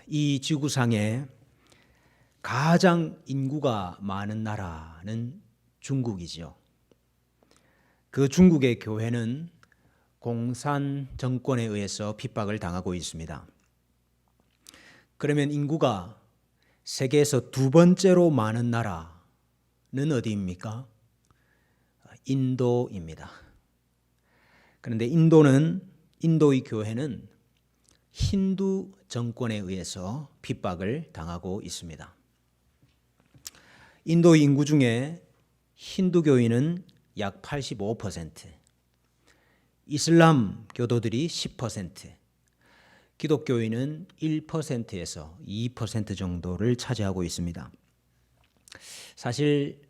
이 지구상에 가장 인구가 많은 나라는 중국이지요. 그 중국의 교회는 공산 정권에 의해서 핍박을 당하고 있습니다. 그러면 인구가 세계에서 두 번째로 많은 나라는 어디입니까? 인도입니다. 그런데 인도의 교회는 힌두 정권에 의해서 핍박을 당하고 있습니다. 인도의 인구 중에 힌두교인은 약 85%, 이슬람 교도들이 10%, 기독교인은 1%에서 2% 정도를 차지하고 있습니다. 사실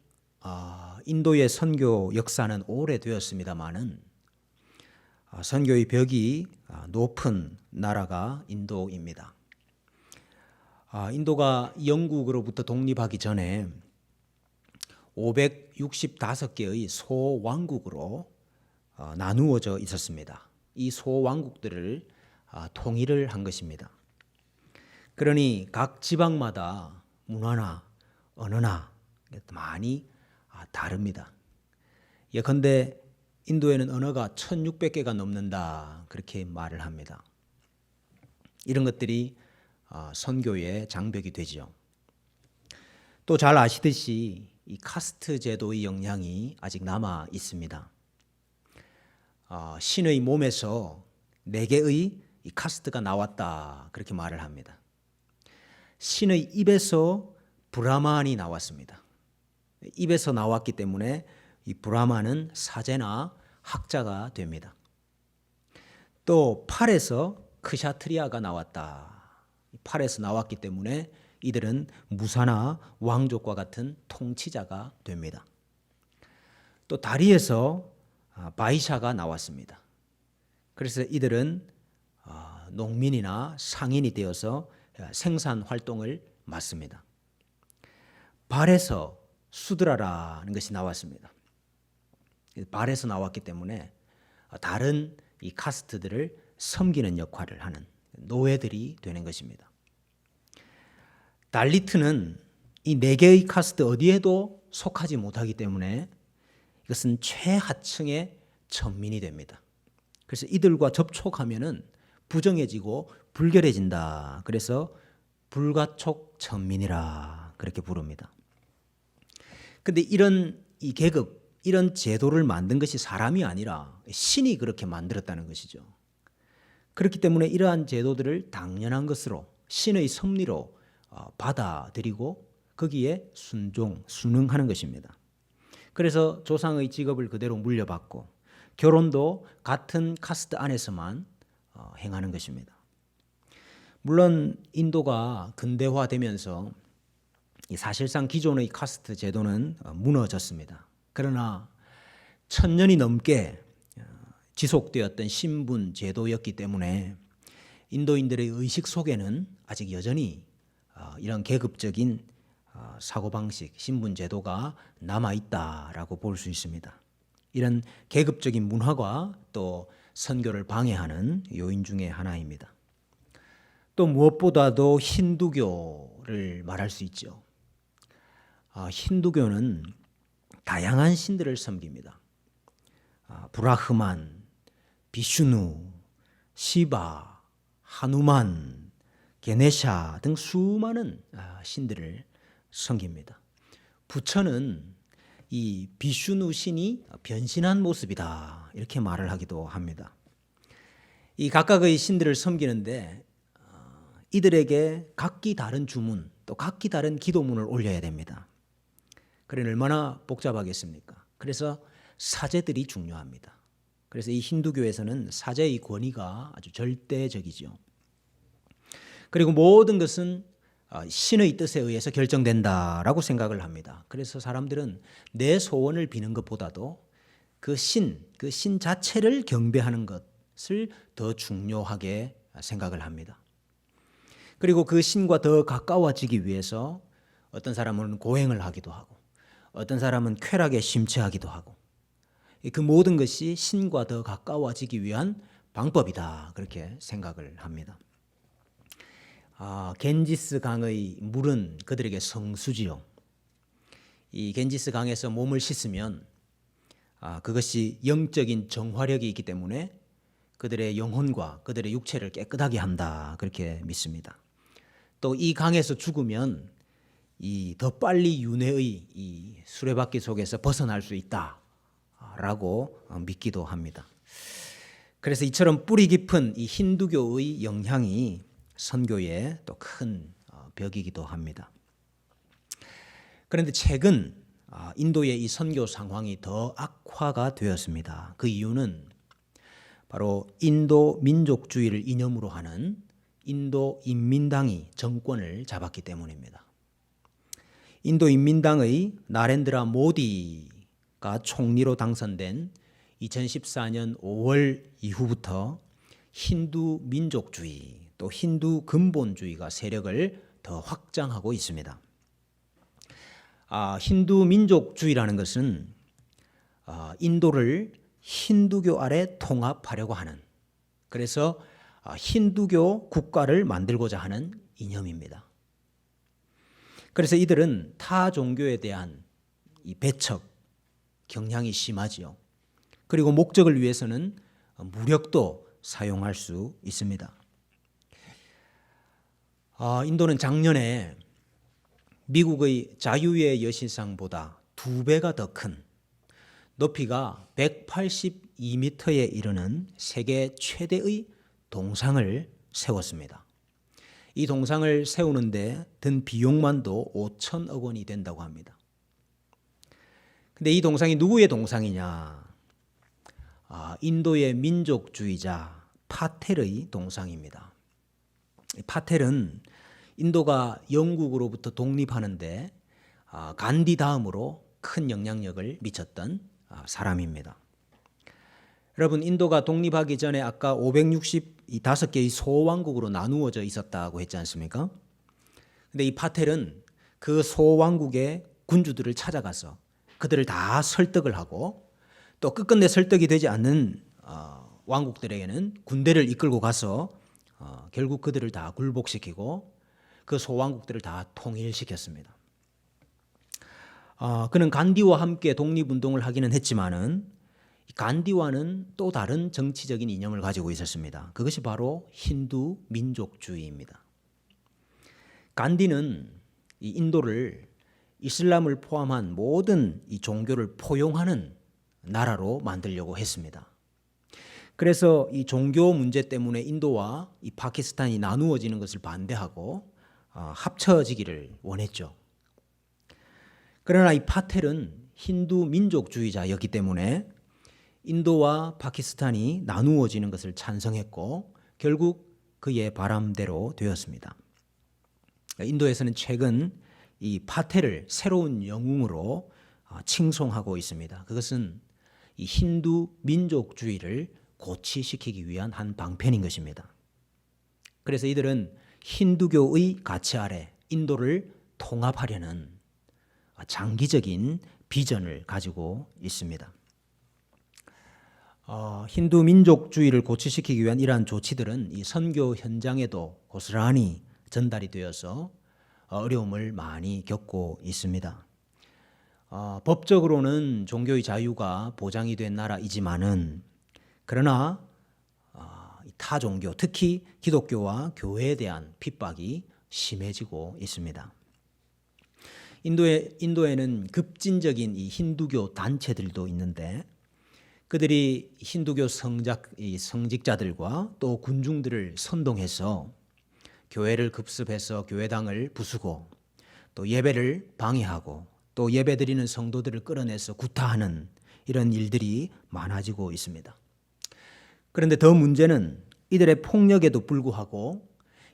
인도의 선교 역사는 오래되었습니다마는 선교의 벽이 높은 나라가 인도입니다. 인도가 영국으로부터 독립하기 전에 565개의 소왕국으로 나누어져 있었습니다. 이 소왕국들을 통일을 한 것입니다. 그러니 각 지방마다 문화나 언어나 많이 다릅니다. 예컨대 인도에는 언어가 1600개가 넘는다 그렇게 말을 합니다. 이런 것들이 선교의 장벽이 되죠. 또 잘 아시듯이 이 카스트 제도의 영향이 아직 남아 있습니다. 신의 몸에서 4개의 이 카스트가 나왔다 그렇게 말을 합니다. 신의 입에서 브라만이 나왔습니다. 입에서 나왔기 때문에 이 브라만은 사제나 학자가 됩니다. 또 팔에서 크샤트리아가 나왔다. 팔에서 나왔기 때문에 이들은 무사나 왕족과 같은 통치자가 됩니다. 또 다리에서 바이샤가 나왔습니다. 그래서 이들은 농민이나 상인이 되어서 생산 활동을 맡습니다. 발에서 수드라라는 것이 나왔습니다. 발에서 나왔기 때문에 다른 이 카스트들을 섬기는 역할을 하는 노예들이 되는 것입니다. 달리트는 이 4개의 카스트 어디에도 속하지 못하기 때문에 이것은 최하층의 천민이 됩니다. 그래서 이들과 접촉하면은 부정해지고 불결해진다. 그래서 불가촉 천민이라 그렇게 부릅니다. 근데 이런 이 계급, 이런 제도를 만든 것이 사람이 아니라 신이 그렇게 만들었다는 것이죠. 그렇기 때문에 이러한 제도들을 당연한 것으로 신의 섭리로 받아들이고 거기에 순응하는 것입니다. 그래서 조상의 직업을 그대로 물려받고 결혼도 같은 카스트 안에서만 행하는 것입니다. 물론 인도가 근대화되면서 사실상 기존의 카스트 제도는 무너졌습니다. 그러나 1000년이 넘게 지속되었던 신분 제도였기 때문에 인도인들의 의식 속에는 아직 여전히 이런 계급적인 사고방식, 신분 제도가 남아있다라고 볼 수 있습니다. 이런 계급적인 문화가 또 선교를 방해하는 요인 중에 하나입니다. 또 무엇보다도 힌두교를 말할 수 있죠. 힌두교는 다양한 신들을 섬깁니다. 브라흐만, 비슈누, 시바, 하누만, 게네샤 등 수많은 신들을 섬깁니다. 부처는 이 비슈누 신이 변신한 모습이다 이렇게 말을 하기도 합니다. 이 각각의 신들을 섬기는데 이들에게 각기 다른 주문 또 각기 다른 기도문을 올려야 됩니다. 그러니 얼마나 복잡하겠습니까? 그래서 사제들이 중요합니다. 그래서 이 힌두교에서는 사제의 권위가 아주 절대적이죠. 그리고 모든 것은 신의 뜻에 의해서 결정된다라고 생각을 합니다. 그래서 사람들은 내 소원을 비는 것보다도 그 신 자체를 경배하는 것을 더 중요하게 생각을 합니다. 그리고 그 신과 더 가까워지기 위해서 어떤 사람은 고행을 하기도 하고 어떤 사람은 쾌락에 심취하기도 하고 그 모든 것이 신과 더 가까워지기 위한 방법이다 그렇게 생각을 합니다. 겐지스 강의 물은 그들에게 성수지요. 이 겐지스 강에서 몸을 씻으면 그것이 영적인 정화력이 있기 때문에 그들의 영혼과 그들의 육체를 깨끗하게 한다, 그렇게 믿습니다. 또 이 강에서 죽으면 더 빨리 윤회의 이 수레바퀴 속에서 벗어날 수 있다라고 믿기도 합니다. 그래서 이처럼 뿌리 깊은 이 힌두교의 영향이 선교에 또 큰 벽이기도 합니다. 그런데 최근 인도의 이 선교 상황이 더 악화가 되었습니다. 그 이유는 바로 인도 민족주의를 이념으로 하는 인도 인민당이 정권을 잡았기 때문입니다. 인도 인민당의 나렌드라 모디가 총리로 당선된 2014년 5월 이후부터 힌두 민족주의 또 힌두 근본주의가 세력을 더 확장하고 있습니다. 힌두 민족주의라는 것은 인도를 힌두교 아래 통합하려고 하는, 그래서 힌두교 국가를 만들고자 하는 이념입니다. 그래서 이들은 타 종교에 대한 이 배척 경향이 심하지요. 그리고 목적을 위해서는 무력도 사용할 수 있습니다. 인도는 작년에 미국의 자유의 여신상보다 2배가 더 큰 높이가 182m에 이르는 세계 최대의 동상을 세웠습니다. 이 동상을 세우는데 든 비용만도 5천억 원이 된다고 합니다. 근데 이 동상이 누구의 동상이냐? 인도의 민족주의자 파텔의 동상입니다. 파텔은 인도가 영국으로부터 독립하는데 간디 다음으로 큰 영향력을 미쳤던 사람입니다. 여러분, 인도가 독립하기 전에 아까 565개의 소왕국으로 나누어져 있었다고 했지 않습니까? 근데 이 파텔은 그 소왕국의 군주들을 찾아가서 그들을 다 설득을 하고, 또 끝끝내 설득이 되지 않는 왕국들에게는 군대를 이끌고 가서 결국 그들을 다 굴복시키고 그 소왕국들을 다 통일시켰습니다. 그는 간디와 함께 독립운동을 하기는 했지만은 간디와는 또 다른 정치적인 이념을 가지고 있었습니다. 그것이 바로 힌두 민족주의입니다. 간디는 이 인도를 이슬람을 포함한 모든 이 종교를 포용하는 나라로 만들려고 했습니다. 그래서 이 종교 문제 때문에 인도와 이 파키스탄이 나누어지는 것을 반대하고 합쳐지기를 원했죠. 그러나 이 파텔은 힌두 민족주의자였기 때문에 인도와 파키스탄이 나누어지는 것을 찬성했고 결국 그의 바람대로 되었습니다. 인도에서는 최근 이 파텔을 새로운 영웅으로 칭송하고 있습니다. 그것은 이 힌두 민족주의를 고취시키기 위한 한 방편인 것입니다. 그래서 이들은 힌두교의 가치 아래 인도를 통합하려는 장기적인 비전을 가지고 있습니다. 힌두 민족주의를 고취시키기 위한 이러한 조치들은 이 선교 현장에도 고스란히 전달이 되어서 어려움을 많이 겪고 있습니다. 법적으로는 종교의 자유가 보장이 된 나라이지만은 그러나 타 종교, 특히 기독교와 교회에 대한 핍박이 심해지고 있습니다. 인도에는 급진적인 이 힌두교 단체들도 있는데 그들이 힌두교 성직자들과 또 군중들을 선동해서 교회를 급습해서 교회당을 부수고 또 예배를 방해하고 또 예배드리는 성도들을 끌어내서 구타하는 이런 일들이 많아지고 있습니다. 그런데 더 문제는 이들의 폭력에도 불구하고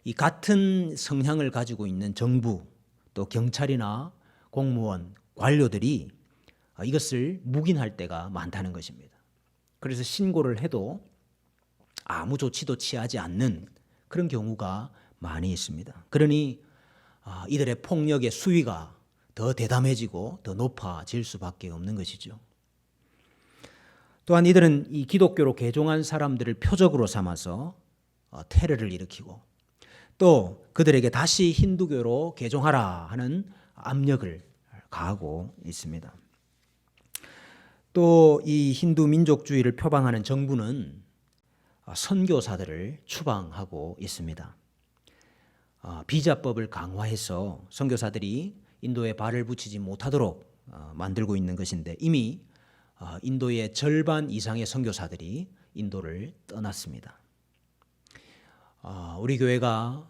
이 같은 성향을 가지고 있는 정부 또 경찰이나 공무원, 관료들이 이것을 묵인할 때가 많다는 것입니다. 그래서 신고를 해도 아무 조치도 취하지 않는 그런 경우가 많이 있습니다. 그러니 이들의 폭력의 수위가 더 대담해지고 더 높아질 수밖에 없는 것이죠. 또한 이들은 이 기독교로 개종한 사람들을 표적으로 삼아서 테러를 일으키고 또 그들에게 다시 힌두교로 개종하라 하는 압력을 가하고 있습니다. 또 이 힌두 민족주의를 표방하는 정부는 선교사들을 추방하고 있습니다. 비자법을 강화해서 선교사들이 인도에 발을 붙이지 못하도록 만들고 있는 것인데 이미 인도의 절반 이상의 선교사들이 인도를 떠났습니다. 우리 교회가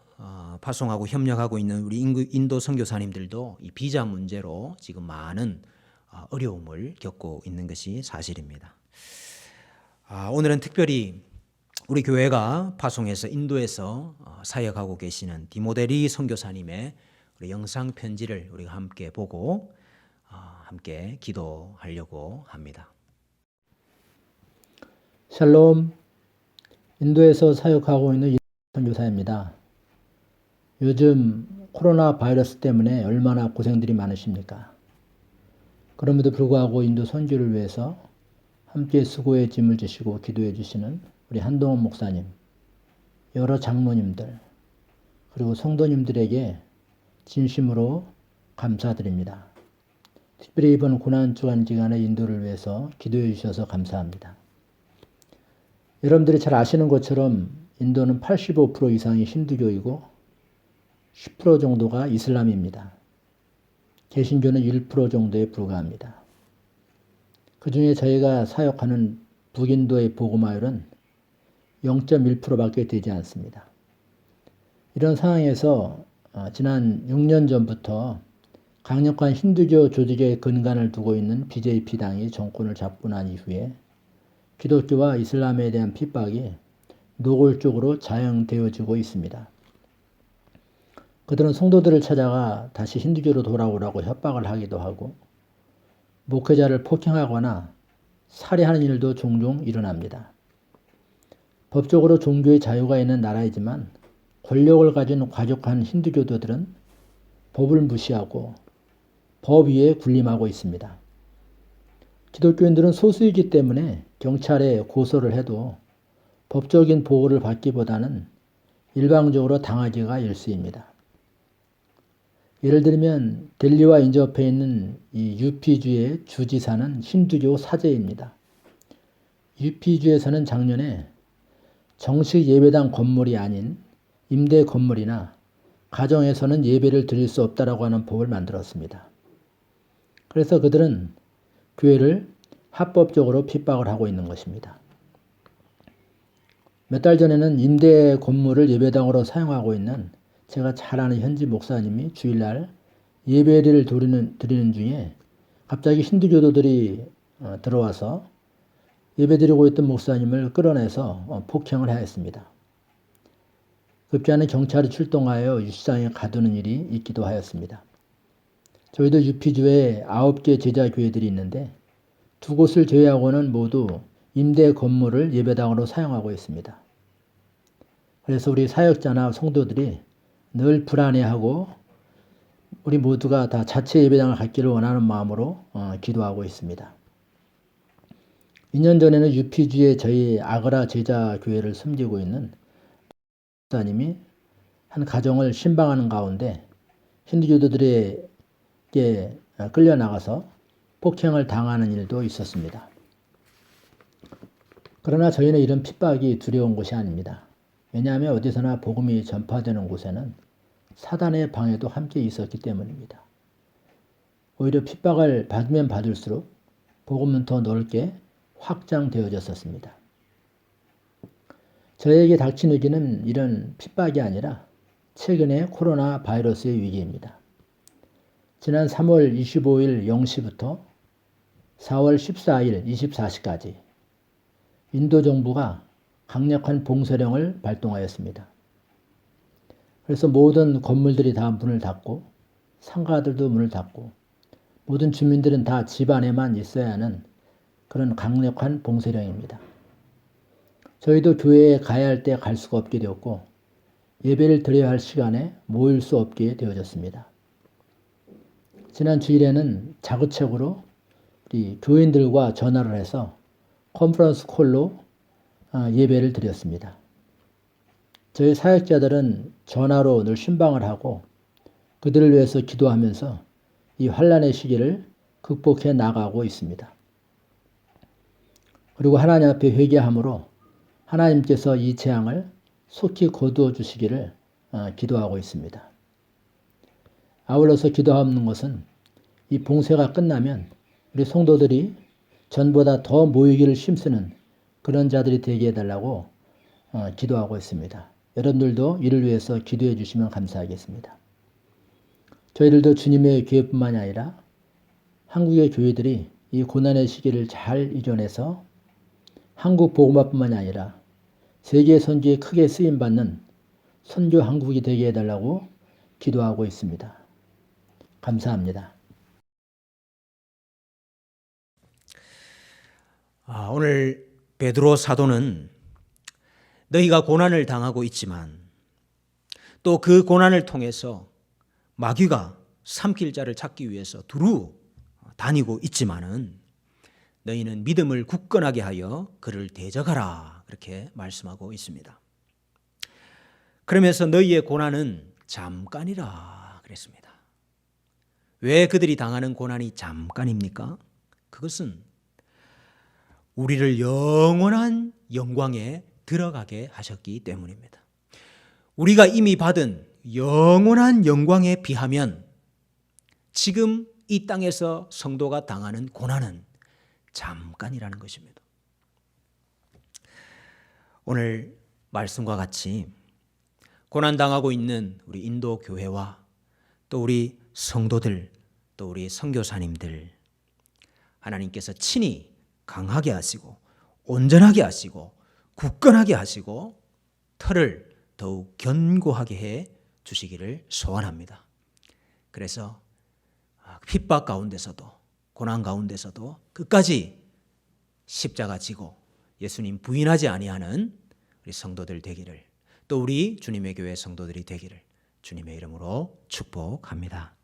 파송하고 협력하고 있는 우리 인도 선교사님들도 이 비자 문제로 지금 많은 어려움을 겪고 있는 것이 사실입니다. 오늘은 특별히 우리 교회가 파송해서 인도에서 사역하고 계시는 디모데리 선교사님의 우리 영상 편지를 우리가 함께 보고 함께 기도하려고 합니다. 샬롬, 인도에서 사역하고 있는 선교사입니다. 요즘 코로나 바이러스 때문에 얼마나 고생들이 많으십니까? 그럼에도 불구하고 인도 선교를 위해서 함께 수고의 짐을 지시고 기도해 주시는 우리 한동원 목사님, 여러 장로님들, 그리고 성도님들에게 진심으로 감사드립니다. 특별히 이번 고난주간기간에 인도를 위해서 기도해 주셔서 감사합니다. 여러분들이 잘 아시는 것처럼 인도는 85% 이상이 힌두교이고 10% 정도가 이슬람입니다. 개신교는 1% 정도에 불과합니다. 그 중에 저희가 사역하는 북인도의 복음화율은 0.1%밖에 되지 않습니다. 이런 상황에서 지난 6년 전부터 강력한 힌두교 조직의 근간을 두고 있는 BJP당이 정권을 잡고 난 이후에 기독교와 이슬람에 대한 핍박이 노골적으로 자행되어지고 있습니다. 그들은 성도들을 찾아가 다시 힌두교로 돌아오라고 협박을 하기도 하고 목회자를 폭행하거나 살해하는 일도 종종 일어납니다. 법적으로 종교의 자유가 있는 나라이지만 권력을 가진 과격한 힌두교도들은 법을 무시하고 법 위에 군림하고 있습니다. 기독교인들은 소수이기 때문에 경찰에 고소를 해도 법적인 보호를 받기보다는 일방적으로 당하기가 일쑤입니다. 예를 들면 델리와 인접해 있는 이 UP주의 주지사는 힌두교 사제입니다. UP주에서는 작년에 정식 예배당 건물이 아닌 임대 건물이나 가정에서는 예배를 드릴 수 없다라고 하는 법을 만들었습니다. 그래서 그들은 교회를 합법적으로 핍박을 하고 있는 것입니다. 몇 달 전에는 임대 건물을 예배당으로 사용하고 있는 제가 잘 아는 현지 목사님이 주일날 예배를 드리는 중에 갑자기 힌두교도들이 들어와서 예배드리고 있던 목사님을 끌어내서 폭행을 하였습니다. 급기야는 경찰이 출동하여 유치장에 가두는 일이 있기도 하였습니다. 저희도 UP주에 9개 제자교회들이 있는데 두 곳을 제외하고는 모두 임대 건물을 예배당으로 사용하고 있습니다. 그래서 우리 사역자나 성도들이 늘 불안해하고 우리 모두가 다 자체 예배당을 갖기를 원하는 마음으로 기도하고 있습니다. 2년 전에는 UP주에 저희 아그라 제자교회를 섬기고 있는 목사님이 한 가정을 신방하는 가운데 힌두교도들에게 끌려나가서 폭행을 당하는 일도 있었습니다. 그러나 저희는 이런 핍박이 두려운 것이 아닙니다. 왜냐하면 어디서나 복음이 전파되는 곳에는 사단의 방해도 함께 있었기 때문입니다. 오히려 핍박을 받으면 받을수록 복음은 더 넓게 확장되어졌었습니다. 저에게 닥친 위기는 이런 핍박이 아니라 최근의 코로나 바이러스의 위기입니다. 지난 3월 25일 0시부터 4월 14일 24시까지 인도 정부가 강력한 봉쇄령을 발동하였습니다. 그래서 모든 건물들이 다 문을 닫고 상가들도 문을 닫고 모든 주민들은 다 집 안에만 있어야 하는 그런 강력한 봉쇄령입니다. 저희도 교회에 가야 할 때 갈 수가 없게 되었고 예배를 드려야 할 시간에 모일 수 없게 되어졌습니다. 지난 주일에는 자구책으로 우리 교인들과 전화를 해서 컨퍼런스 콜로 예배를 드렸습니다. 저희 사역자들은 전화로 늘 신방을 하고 그들을 위해서 기도하면서 이 환난의 시기를 극복해 나가고 있습니다. 그리고 하나님 앞에 회개함으로 하나님께서 이 재앙을 속히 거두어 주시기를 기도하고 있습니다. 아울러서 기도하는 것은 이 봉쇄가 끝나면 우리 성도들이 전보다 더 모이기를 힘쓰는 그런 자들이 되게 해달라고 기도하고 있습니다. 여러분들도 이를 위해서 기도해 주시면 감사하겠습니다. 저희들도 주님의 교회뿐만이 아니라 한국의 교회들이 이 고난의 시기를 잘 이겨내서 한국 복음화뿐만이 아니라 세계 선교에 크게 쓰임받는 선교 한국이 되게 해달라고 기도하고 있습니다. 감사합니다. 오늘 베드로 사도는 너희가 고난을 당하고 있지만 또 그 고난을 통해서 마귀가 삼킬 자를 찾기 위해서 두루 다니고 있지만은 너희는 믿음을 굳건하게 하여 그를 대적하라, 그렇게 말씀하고 있습니다. 그러면서 너희의 고난은 잠깐이라 그랬습니다. 왜 그들이 당하는 고난이 잠깐입니까? 그것은 우리를 영원한 영광에 들어가게 하셨기 때문입니다. 우리가 이미 받은 영원한 영광에 비하면 지금 이 땅에서 성도가 당하는 고난은 잠깐이라는 것입니다. 오늘 말씀과 같이 고난당하고 있는 우리 인도 교회와 또 우리 성도들, 또 우리 선교사님들, 하나님께서 친히 강하게 하시고 온전하게 하시고 굳건하게 하시고 털을 더욱 견고하게 해 주시기를 소원합니다. 그래서 핍박 가운데서도 고난 가운데서도 끝까지 십자가 지고 예수님 부인하지 아니하는 우리 성도들 되기를, 또 우리 주님의 교회 성도들이 되기를 주님의 이름으로 축복합니다.